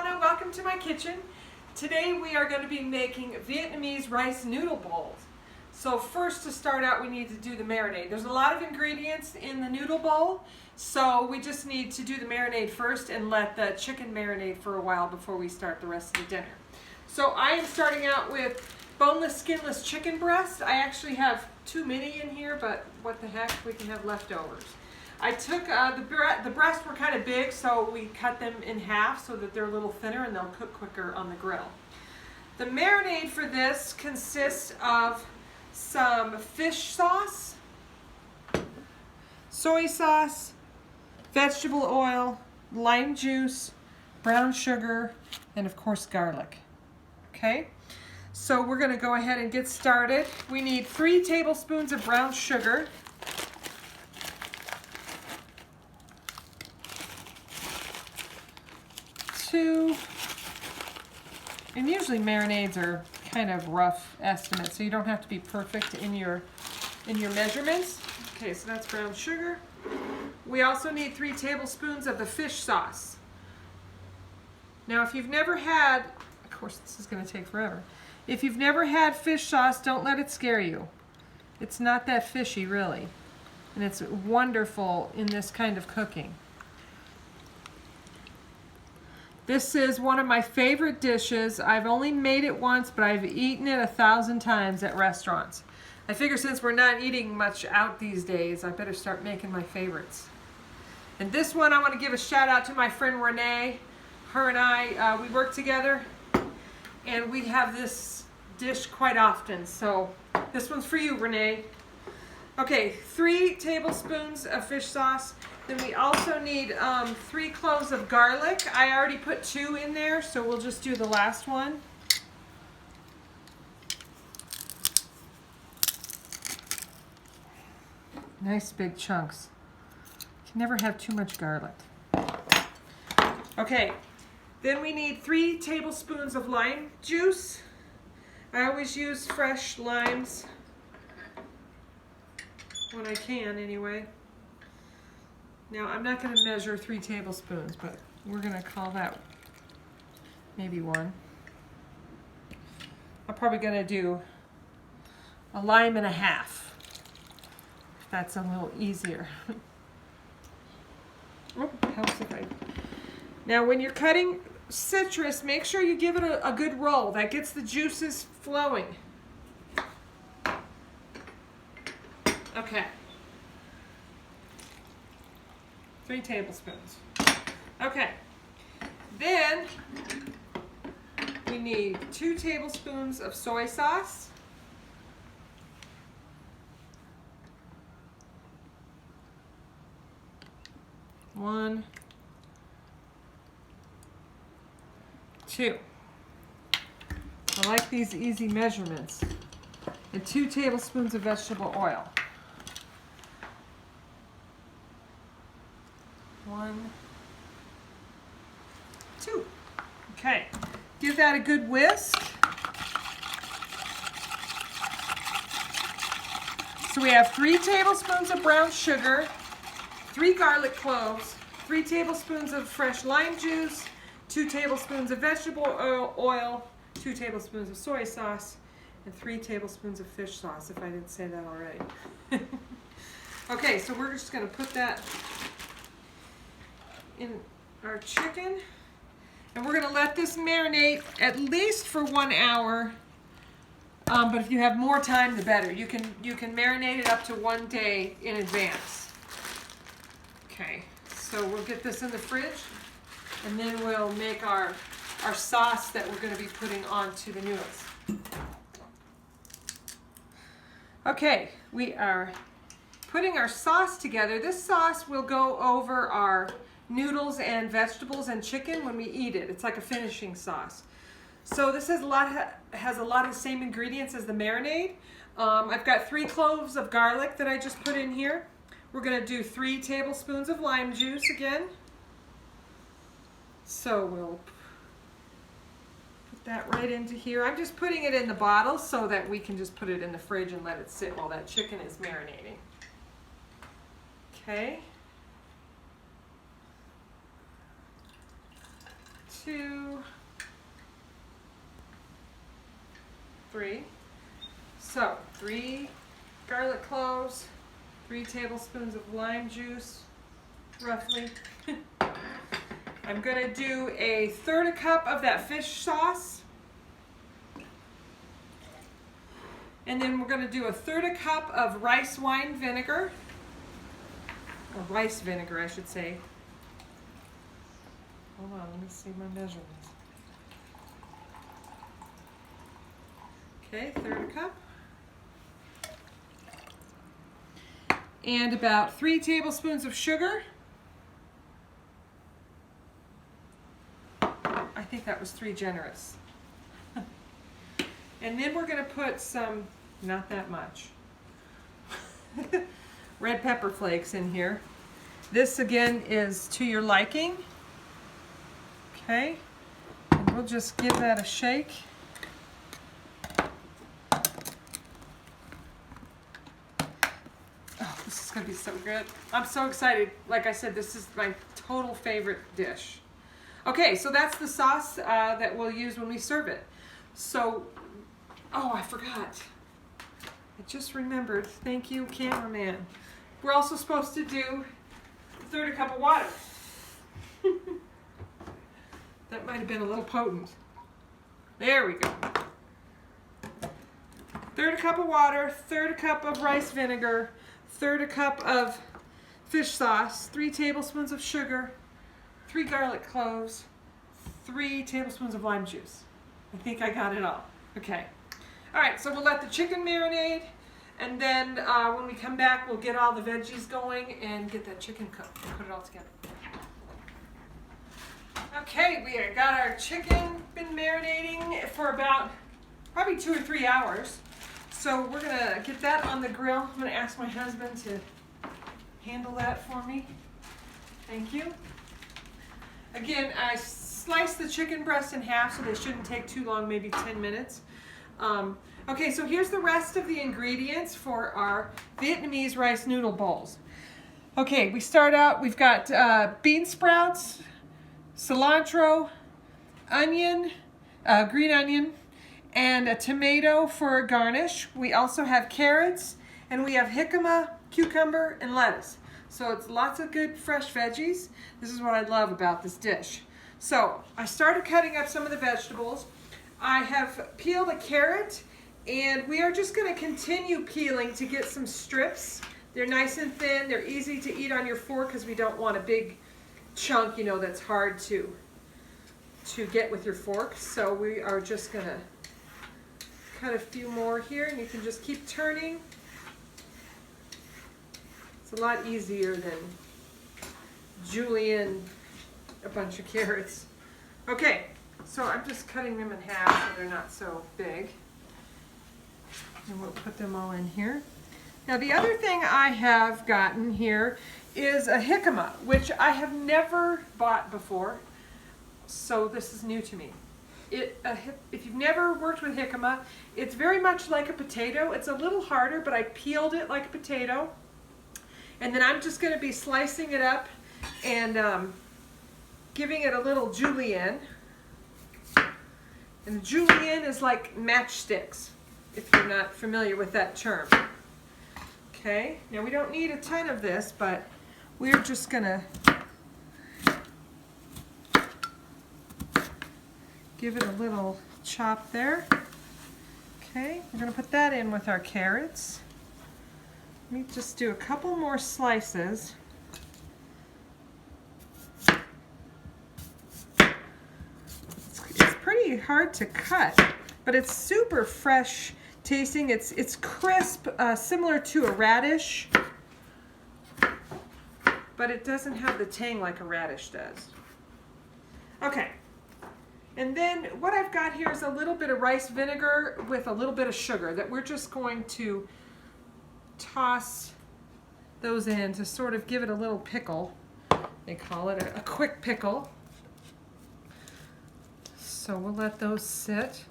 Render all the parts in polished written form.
Donna, welcome to my kitchen. Today we are going to be making Vietnamese rice noodle bowls. So first, to start out, we need to do the marinade. There's a lot of ingredients in the noodle bowl, so we just need to do the marinade first and let the chicken marinate for a while before we start the rest of the dinner. So I am starting out with boneless, skinless chicken breast. I actually have too many in here, but what the heck, we can have leftovers. I took, the breasts were kind of big, so we cut them in half so that they're a little thinner and they'll cook quicker on the grill. The marinade for this consists of some fish sauce, soy sauce, vegetable oil, lime juice, brown sugar, and of course garlic. Okay, so we're going to go ahead and get started. We need 3 tablespoons of brown sugar, 2, and usually marinades are kind of rough estimates, so you don't have to be perfect in your measurements. Okay, so that's brown sugar. We also need 3 tablespoons of the fish sauce. Now, if you've never had, of course this is going to take forever. If you've never had fish sauce, don't let it scare you. It's not that fishy, really, and it's wonderful in this kind of cooking. This is one of my favorite dishes. I've only made it once, but I've eaten it 1,000 times at restaurants. I figure since we're not eating much out these days, I better start making my favorites. And this one, I want to give a shout out to my friend Renee. Her and I, we work together, and we have this dish quite often. So this one's for you, Renee. Okay, 3 tablespoons of fish sauce. Then we also need 3 cloves of garlic. I already put 2 in there, so we'll just do the last one. Nice big chunks. You can never have too much garlic. Okay, then we need 3 tablespoons of lime juice. I always use fresh limes when I can, anyway. Now, I'm not going to measure 3 tablespoons, but we're going to call that maybe 1. I'm probably going to do a lime and a half. That's a little easier. Oh, helps if I... Now, when you're cutting citrus, make sure you give it a good roll. That gets the juices flowing. Okay. 3 tablespoons. Okay. Then we need 2 tablespoons of soy sauce. One, 2. I like these easy measurements. And 2 tablespoons of vegetable oil. 1, 2. Okay, give that a good whisk. So we have 3 tablespoons of brown sugar, 3 garlic cloves, 3 tablespoons of fresh lime juice, 2 tablespoons of vegetable oil, 2 tablespoons of soy sauce, and 3 tablespoons of fish sauce, if I didn't say that already. Okay, so we're just going to put that in our chicken, and we're going to let this marinate at least for 1 hour, but if you have more time, the better. You can marinate it up to 1 day in advance. Okay, so we'll get this in the fridge, and then we'll make our sauce that we're going to be putting onto the noodles. Okay, we are putting our sauce together. This sauce will go over our noodles and vegetables and chicken when we eat it. It's like a finishing sauce. So this has a lot of the same ingredients as the marinade. I've got 3 cloves of garlic that I just put in here. We're going to do 3 tablespoons of lime juice again. So we'll put that right into here. I'm just putting it in the bottle so that we can just put it in the fridge and let it sit while that chicken is marinating. Okay. 2, 3. So 3 garlic cloves, 3 tablespoons of lime juice, roughly. I'm going to do a 1/3 cup of that fish sauce. And then we're going to do a 1/3 cup of rice wine vinegar. Or rice vinegar, I should say. Hold on, let me see my measurements. Okay, 1/3 cup. And about 3 tablespoons of sugar. I think that was 3 generous. And then we're going to put some, not that much, red pepper flakes in here. This again is to your liking. Okay, and we'll just give that a shake. Oh, this is going to be so good. I'm so excited. Like I said, this is my total favorite dish. Okay, so that's the sauce that we'll use when we serve it. So, oh, I forgot. I just remembered. Thank you, cameraman. We're also supposed to do a 1/3 cup of water. That might have been a little potent. There we go. 1/3 cup of water, 1/3 cup of rice vinegar, 1/3 cup of fish sauce, 3 tablespoons of sugar, 3 garlic cloves, 3 tablespoons of lime juice. I think I got it all. Okay. All right, so we'll let the chicken marinate, and then when we come back, we'll get all the veggies going and get that chicken cooked and put it all together. Okay, we got our chicken been marinating for about probably 2 or 3 hours. So we're gonna get that on the grill. I'm gonna ask my husband to handle that for me. Thank you. Again, I sliced the chicken breast in half, so they shouldn't take too long, maybe 10 minutes. Okay, so here's the rest of the ingredients for our Vietnamese rice noodle bowls. Okay, we start out, we've got bean sprouts, cilantro, onion, green onion, and a tomato for a garnish. We also have carrots, and we have jicama, cucumber, and lettuce. So it's lots of good fresh veggies. This is what I love about this dish. So I started cutting up some of the vegetables. I have peeled a carrot, and we are just going to continue peeling to get some strips. They're nice and thin. They're easy to eat on your fork because we don't want a big chunk, you know, that's hard to get with your fork. So we are just going to cut a few more here, and you can just keep turning. It's a lot easier than julienne a bunch of carrots. Okay, so I'm just cutting them in half so they're not so big. And we'll put them all in here. Now the other thing I have gotten here is a jicama, which I have never bought before, so this is new to me. If you've never worked with jicama, it's very much like a potato. It's a little harder, but I peeled it like a potato. And then I'm just going to be slicing it up and giving it a little julienne. And julienne is like matchsticks, if you're not familiar with that term. Okay, now we don't need a ton of this, but we're just going to give it a little chop there. Okay, we're going to put that in with our carrots. Let me just do a couple more slices. It's pretty hard to cut, but it's super fresh tasting. It's crisp, similar to a radish, but it doesn't have the tang like a radish does. Okay. And then what I've got here is a little bit of rice vinegar with a little bit of sugar that we're just going to toss those in to sort of give it a little pickle. They call it a quick pickle. So we'll let those sit.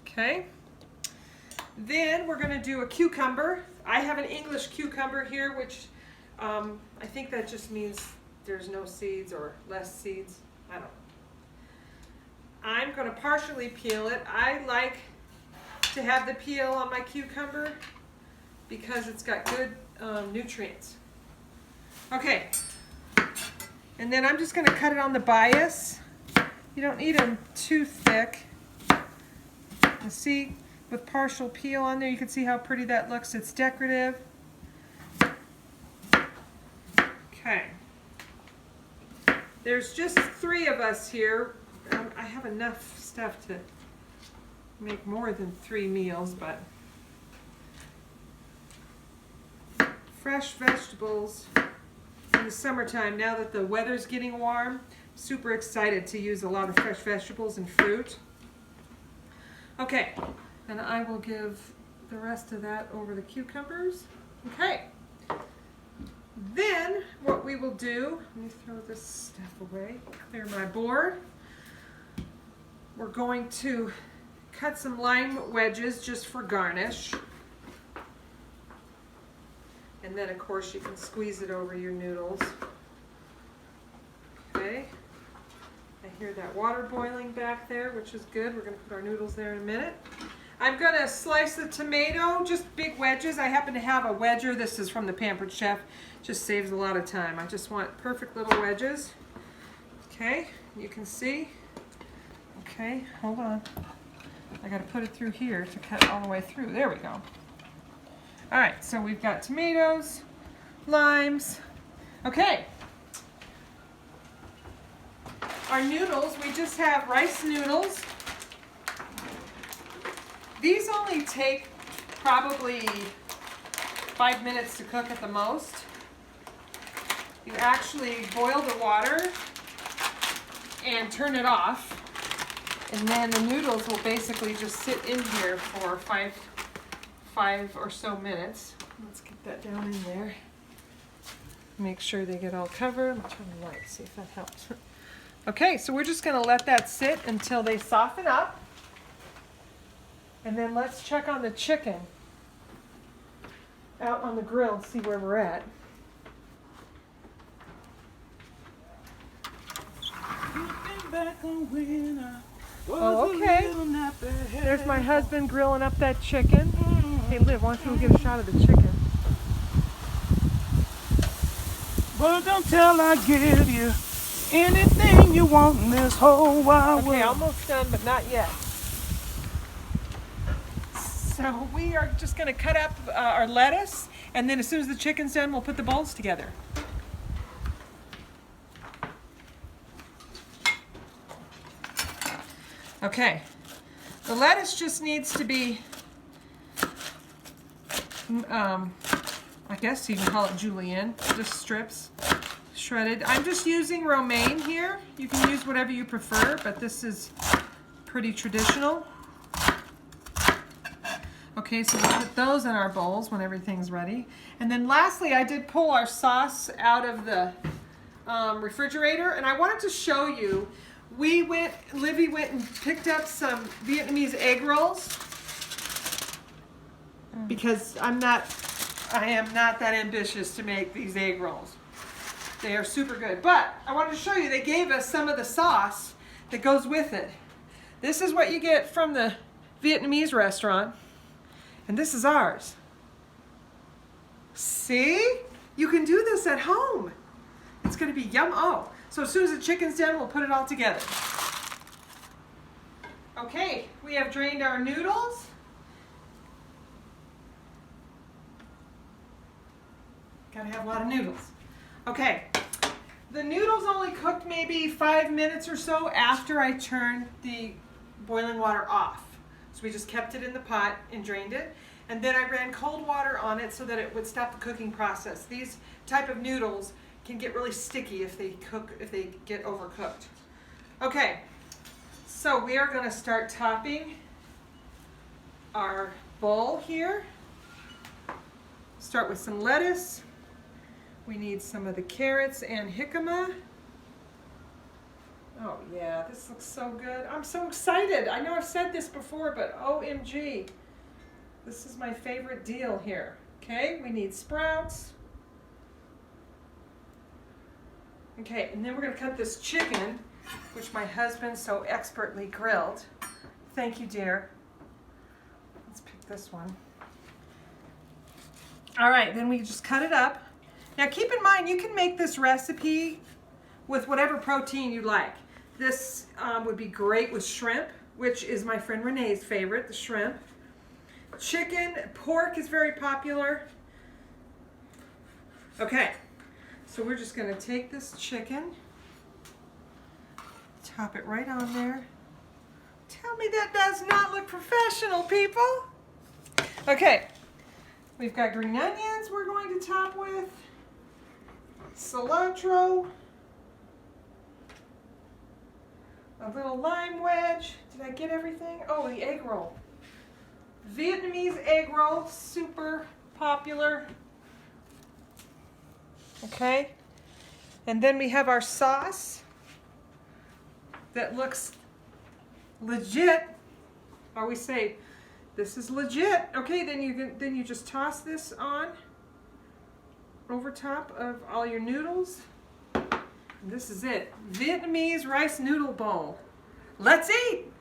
Okay. Then we're going to do a cucumber. I have an English cucumber here, which I think that just means there's no seeds or less seeds. I don't know. I'm going to partially peel it. I like to have the peel on my cucumber because it's got good nutrients. Okay, and then I'm just going to cut it on the bias. You don't need them too thick. You see, with partial peel on there, you can see how pretty that looks. It's decorative. Okay. There's just 3 of us here. I have enough stuff to make more than 3 meals, but fresh vegetables in the summertime, now that the weather's getting warm, super excited to use a lot of fresh vegetables and fruit. Okay, and I will give the rest of that over the cucumbers. Okay. Then what we will do, let me throw this stuff away, clear my board. We're going to cut some lime wedges just for garnish. And then of course you can squeeze it over your noodles. Okay. I hear that water boiling back there, which is good. We're going to put our noodles there in a minute. I'm going to slice the tomato, just big wedges. I happen to have a wedger. This is from the Pampered Chef. Just saves a lot of time. I just want perfect little wedges. Okay, you can see. Okay, hold on. I got to put it through here to cut all the way through. There we go. All right, so we've got tomatoes, limes. Okay. Our noodles, we just have rice noodles. These only take probably 5 minutes to cook at the most. You actually boil the water and turn it off, and then the noodles will basically just sit in here for five or so minutes. Let's get that down in there. Make sure they get all covered. I'll turn the light, see if that helps. Okay, so we're just going to let that sit until they soften up. And then let's check on the chicken out on the grill and see where we're at. Oh, okay. There's my husband grilling up that chicken. Hey, Liv, why don't you go get a shot of the chicken? But don't tell I give you anything you want in this whole wide world. Okay, almost done, but not yet. So we are just going to cut up our lettuce, and then as soon as the chicken's done, we'll put the bowls together. Okay, the lettuce just needs to be, I guess you can call it julienne, just strips, shredded. I'm just using romaine here. You can use whatever you prefer, but this is pretty traditional. Okay, so we'll put those in our bowls when everything's ready. And then lastly, I did pull our sauce out of the refrigerator, and I wanted to show you, Livy went and picked up some Vietnamese egg rolls because I am not that ambitious to make these egg rolls. They are super good, but I wanted to show you, they gave us some of the sauce that goes with it. This is what you get from the Vietnamese restaurant. And this is ours. See? You can do this at home. It's going to be yum. Oh, so as soon as the chicken's done, we'll put it all together. Okay, we have drained our noodles. Gotta have a lot of noodles. Okay, the noodles only cooked maybe 5 minutes or so after I turned the boiling water off. So we just kept it in the pot and drained it. And then I ran cold water on it so that it would stop the cooking process. These type of noodles can get really sticky if they get overcooked. Okay, so we are going to start topping our bowl here. Start with some lettuce. We need some of the carrots and jicama. Oh yeah, this looks so good. I'm so excited. I know I've said this before, but OMG. This is my favorite deal here. Okay, we need sprouts. Okay, and then we're gonna cut this chicken which my husband so expertly grilled. Thank you, dear. Let's pick this one. All right, then we just cut it up. Now keep in mind, you can make this recipe with whatever protein you like. This would be great with shrimp, which is my friend Renee's favorite, the shrimp. Chicken, pork is very popular. Okay, so we're just gonna take this chicken, top it right on there. Tell me that does not look professional, people. Okay, we've got green onions we're going to top with, cilantro, a little lime wedge. Did I get everything? Oh, the egg roll. Vietnamese egg roll, super popular. Okay, and then we have our sauce that looks legit, or we say this is legit. Okay, then you just toss this on over top of all your noodles. And this is it, Vietnamese rice noodle bowl. Let's eat.